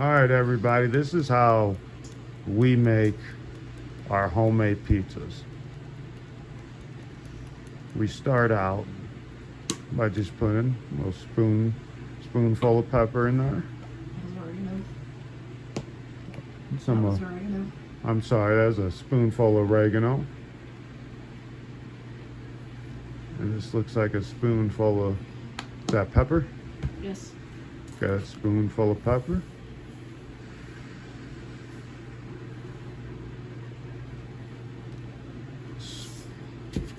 All right, everybody, this is how we make our homemade pizzas. We start out by just putting a little spoonful of pepper in there. Some, I'm sorry, that's a spoonful of oregano. And this looks like a spoonful of, is that pepper? Yes. Got a spoonful of pepper.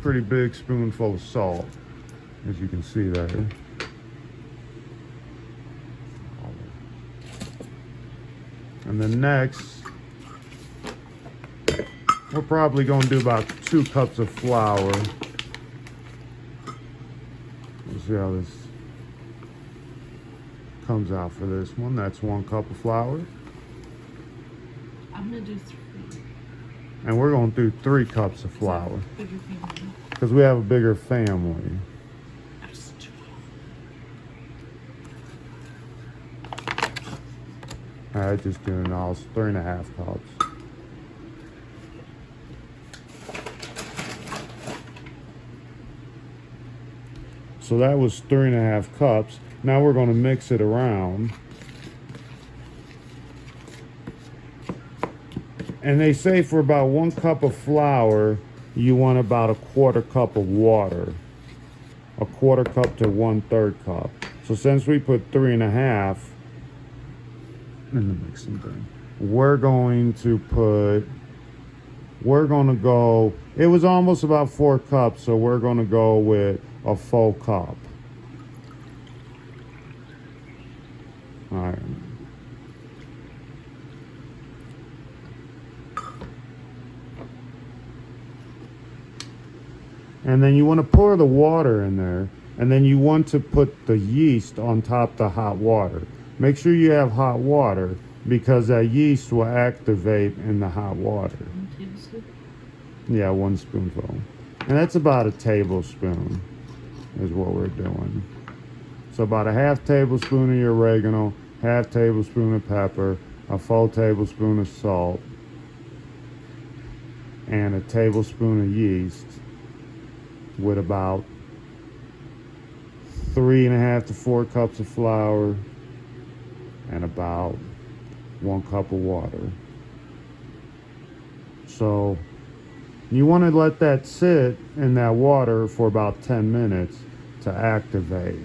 Pretty big spoonful of salt, as you can see there. And then next, we're probably going to do about 2 cups of flour. Let's see how this comes out for this one. That's 1 cup of flour. I'm going to do 3. And we're going to do 3 cups of flour. Bigger family. Because we have a bigger family. That's too Alright, just doing all 3.5 cups. So that was 3.5 cups. Now we're going to mix it around. And they say for about 1 cup of flour, you want about a 1/4 cup of water. A 1/4 cup to 1/3 cup. So since we put 3.5 in the mixing thing, we're going to go, it was almost about 4 cups, so we're going to go with a full cup. All right. And then you want to pour the water in there, and then you want to put the yeast on top of the hot water. Make sure you have hot water because that yeast will activate in the hot water. 1 tablespoon? Yeah, 1 spoonful. And that's about a tablespoon is what we're doing. So about a 1/2 tablespoon of your oregano, 1/2 tablespoon of pepper, a full tablespoon of salt, and a tablespoon of yeast, with about 3.5 to 4 cups of flour and about 1 cup of water. So you want to let that sit in that water for about 10 minutes to activate.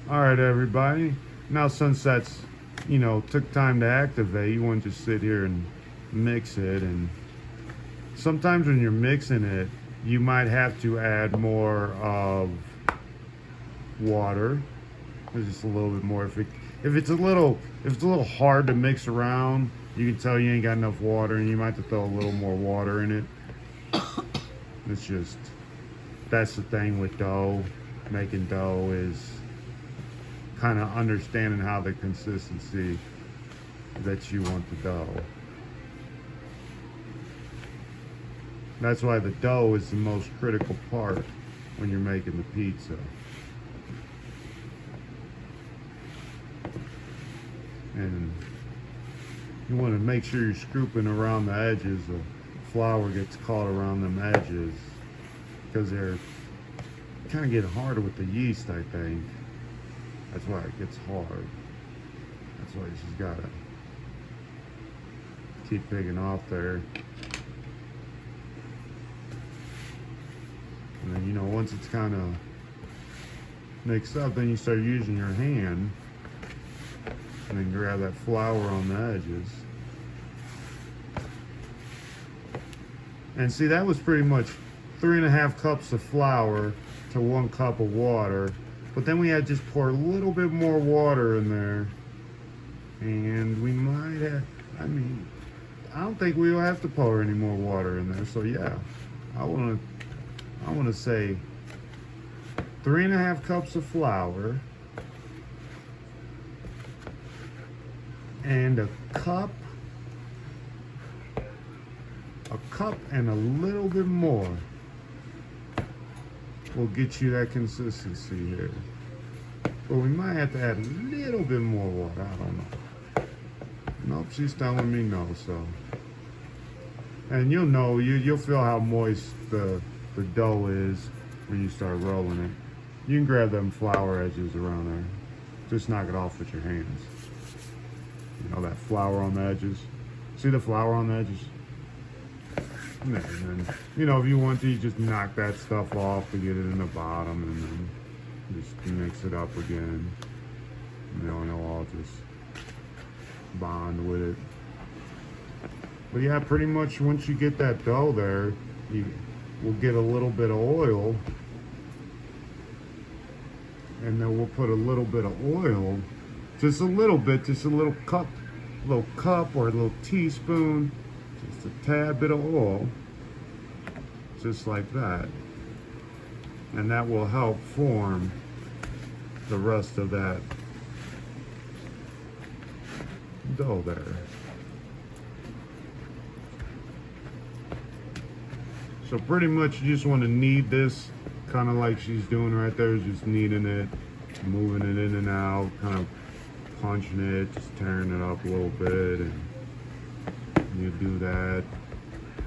All right, everybody. Now, since that's, took time to activate, you want to just sit here and mix it. And sometimes when you're mixing it, you might have to add more of water. Just a little bit more. If it's a little hard to mix around, you can tell you ain't got enough water, and you might have to throw a little more water in it. It's just, that's the thing with dough. Making dough is kind of understanding how the consistency that you want the dough. That's why the dough is the most critical part when you're making the pizza. And you want to make sure you're scooping around the edges. The flour gets caught around them edges because they're kind of getting harder with the yeast, I think. That's why it gets hard. That's why you just gotta keep picking off there. And then, once it's kind of mixed up, then you start using your hand and then grab that flour on the edges. And see, that was pretty much 3.5 cups of flour to 1 cup of water. But then we had just pour a little bit more water in there. And we might have, I don't think we'll have to pour any more water in there. So yeah, I want to say 3.5 cups of flour and a cup and a little bit more will get you that consistency here. But we might have to add a little bit more water. I don't know. Nope, she's telling me no, so. And you'll know, you'll feel how moist the dough is when you start rolling it. You can grab them flour edges around there. Just knock it off with your hands. You know that flour on the edges? See the flour on the edges? And then, you know, if you want to, you just knock that stuff off to get it in the bottom, and then just mix it up again. And then it'll all just bond with it. But yeah, pretty much once you get that dough there, you will get a little bit of oil, and then we'll put a little bit of oil, just a little bit, just a little cup or a little teaspoon, just a tad bit of oil, just like that. And that will help form the rest of that dough there. So pretty much you just want to knead this, kind of like she's doing right there, just kneading it, moving it in and out, kind of punching it, just tearing it up a little bit, and you do that.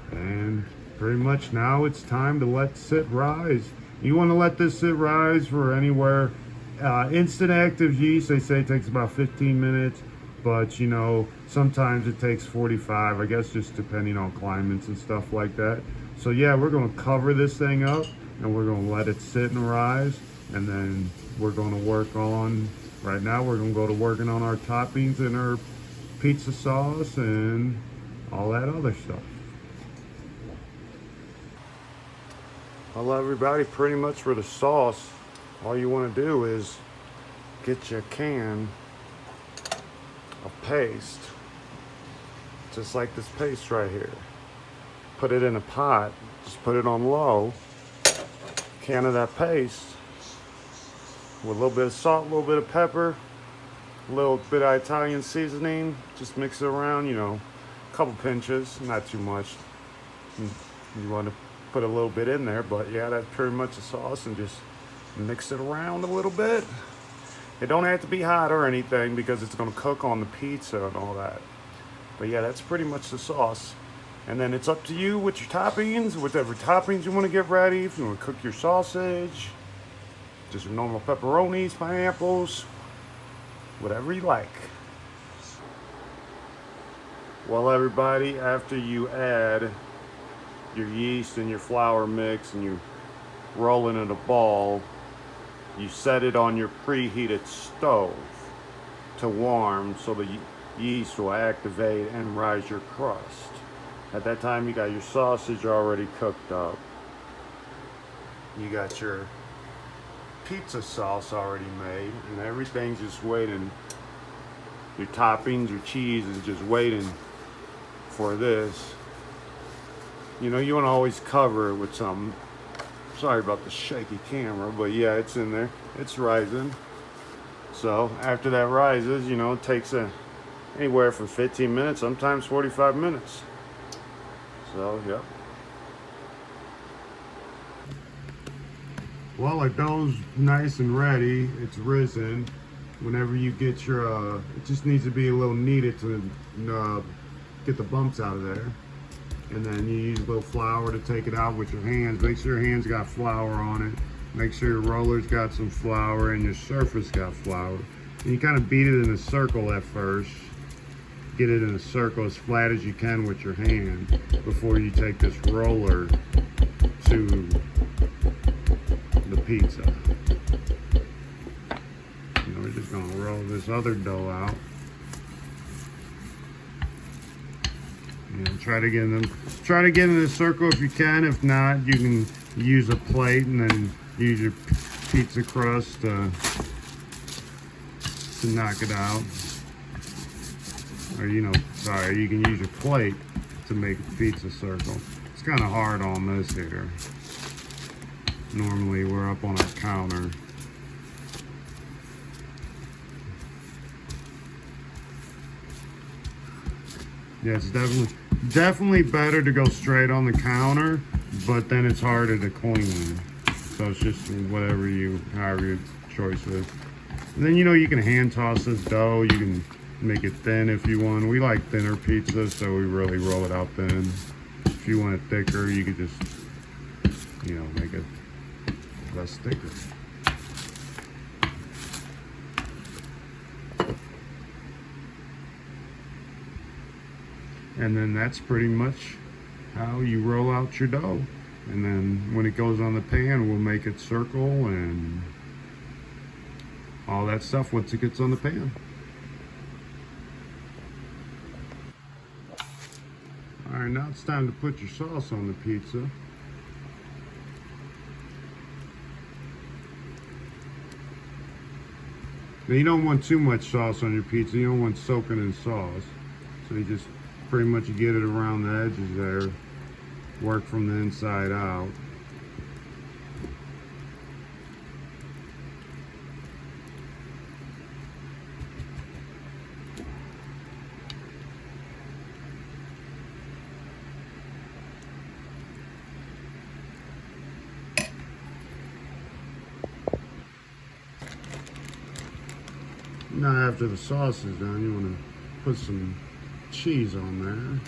And pretty much now it's time to let sit rise. You want to let this sit rise for anywhere. Instant active yeast, they say, takes about 15 minutes, but you know, sometimes it takes 45, I guess, just depending on climates and stuff like that. So yeah, we're going to cover this thing up, and we're going to let it sit and rise, and then we're going to work on, right now we're going to go to working on our toppings and our pizza sauce and all that other stuff. Well, everybody, pretty much for the sauce, all you want to do is get your can of paste, just like this paste right here. Put it in a pot, just put it on low, can of that paste, with a little bit of salt, a little bit of pepper, a little bit of Italian seasoning, just mix it around, you know, a couple pinches, not too much. You want to put a little bit in there, but yeah, that's pretty much the sauce, and just mix it around a little bit. It don't have to be hot or anything because it's going to cook on the pizza and all that. But yeah, that's pretty much the sauce. And then it's up to you with your toppings, whatever toppings you want to get ready. If you want to cook your sausage, just your normal pepperonis, pineapples, whatever you like. Well, everybody, after you add your yeast and your flour mix and you roll it in a ball, you set it on your preheated stove to warm so the yeast will activate and rise your crust. At that time, you got your sausage already cooked up. You got your pizza sauce already made, and everything's just waiting. Your toppings, your cheese is just waiting for this. You know, you want to always cover it with something. Sorry about the shaky camera, but yeah, it's in there. It's rising. So after that rises, you know, it takes anywhere from 15 minutes, sometimes 45 minutes. So, yeah. Well, our dough's nice and ready. It's risen. Whenever you get your, it just needs to be a little kneaded to get the bumps out of there. And then you use a little flour to take it out with your hands. Make sure your hands got flour on it. Make sure your roller's got some flour and your surface got flour. And you kind of beat it in a circle at first. Get it in a circle as flat as you can with your hand before you take this roller to the pizza. You know, we're just gonna roll this other dough out. And try to get in a circle if you can. If not, you can use a plate and then use your pizza crust to knock it out. Or, you know, sorry, you can use your plate to make a pizza circle. It's kind of hard on this here. Normally we're up on our counter. Yeah, it's definitely better to go straight on the counter, but then it's harder to clean. So it's just however your choice is. And then, you know, you can hand toss this dough. You can make it thin if you want. We like thinner pizza, so we really roll it out thin. If you want it thicker, you could just, you know, make it less thicker. And then that's pretty much how you roll out your dough. And then when it goes on the pan, we'll make it circle and all that stuff once it gets on the pan. All right, now it's time to put your sauce on the pizza. Now you don't want too much sauce on your pizza. You don't want soaking in sauce. So you just pretty much get it around the edges there. Work from the inside out. Now after the sauce is done, you want to put some cheese on there.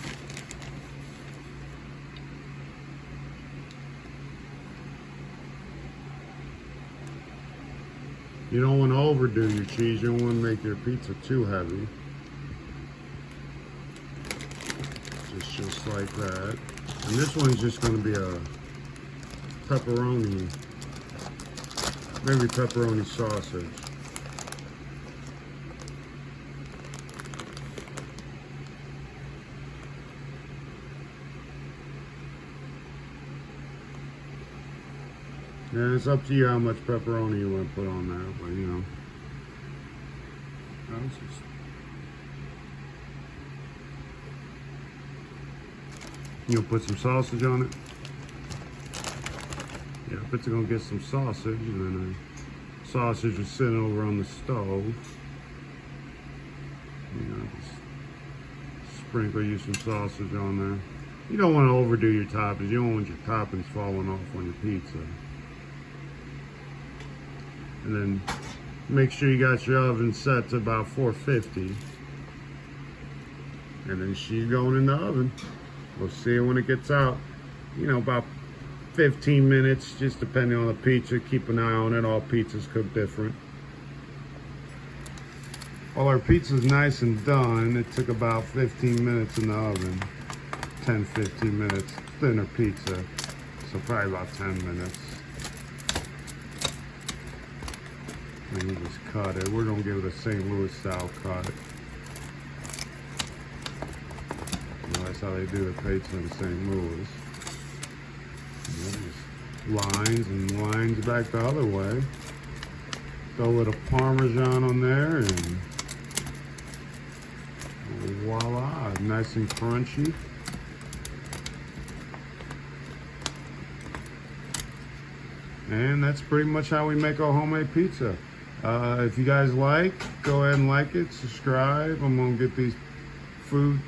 You don't want to overdo your cheese. You don't want to make your pizza too heavy. Just like that. And this one's just going to be a pepperoni, maybe pepperoni sausage. And it's up to you how much pepperoni you want to put on there, but you know. You'll put some sausage on it. Yeah, but you're gonna get some sausage, and then the sausage is sitting over on the stove. You know, just sprinkle you some sausage on there. You don't want to overdo your toppings. You don't want your toppings falling off on your pizza. And then make sure you got your oven set to about 450. And then she's going in the oven. We'll see it when it gets out. You know, about 15 minutes, just depending on the pizza. Keep an eye on it. All pizzas cook different. Well, our pizza's nice and done. It took about 15 minutes in the oven. 10, 15 minutes. Thinner pizza. So probably about 10 minutes. And you just cut it. We're gonna give it a St. Louis style cut. You know, that's how they do the pizza in St. Louis. You know, just lines and lines back the other way. Throw a little Parmesan on there and voila, nice and crunchy. And that's pretty much how we make our homemade pizza. If you guys like, go ahead and like it, subscribe. I'm gonna get these food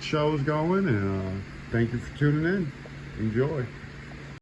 shows going, and thank you for tuning in. Enjoy.